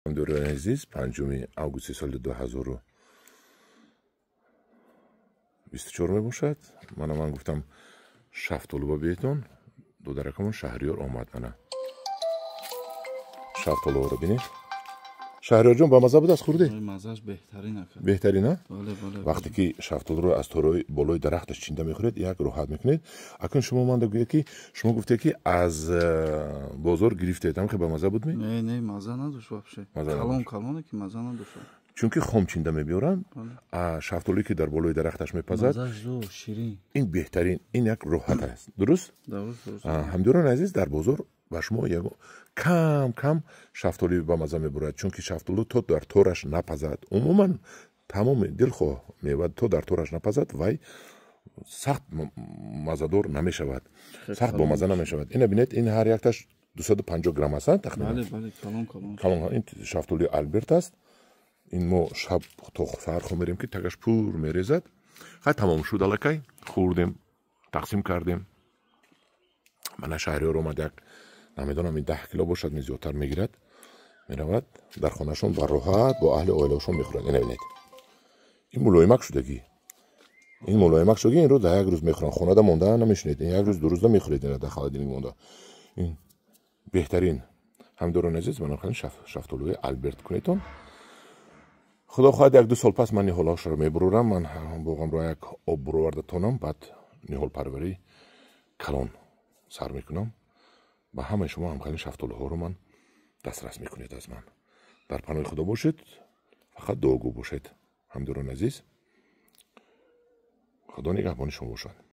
دوره عزیز 5 آگوست سال 2024 می باشد. من گفتم شفتالو با بیتون دو درکمون شهریار آمد. من شفتالو رو بینید. شهریار جون با مزه بود از خورده؟ مزهش بهترینه. بهترینه؟ بله. وقتی که شفتالو رو از تورای بالای درختش چینده میخورید یک راحت میکنید. اکنون شما من گفتید که شما گفته که از بازار گرفتید هم که با مزه بود می؟ نه مزه نداشت واپشه. کلونه که مزه نداشت. چون که خام چینده میبیارن شفتالویی که در بالای درختش میپزد مزهش زو شیرین. این بهترین این یک راحت است. درست؟ همدوران عزیز در بازار و شما یک کم شفتالو با مزه میبرد چون که شفتالو تو در تورش نپزد. عموما تمام دلخواه میوه تو در تورش نپزد وای سخت مزه‌دار نمیشود. سخت با مزه نمیشود. اینا ببینید این هر یکتاش 250 گرم است تقریبا. بله کلان. این شفتالو آلبرت است. این ما شب تا فرخ میریم که تگش پور میریزد. خیلی تمام شد الکی خوردیم تقسیم کردیم. من شهریار اومد یک نمیدونم این 10 کیلو باشد می زیادتر میگیرد میرود در خونهشون با راحت با اهل عائلهشون میخورد. این ببینید این ملایمک شدگی این رو در یک روز میخورن خونه ده مونده نمیشنید. این یک روز دو روز میخورید این در خالدین مونده. این بهترین همدوران عزیز من خیلی شفتالوی آلبرت کنیتون. خدا خواهد یک دو سال پس من نیهولاش رو میبرورم. من بوغم رو یک آب برورده تونم بعد نیهول پروری کلان سر میکنم. با همه شما هم خیلی شفتالوها رو من دسترس میکنید از من. در پناه خدا باشید. فقط دعاگو باشید. همدوران عزیز خدا نگهبان شما باشد.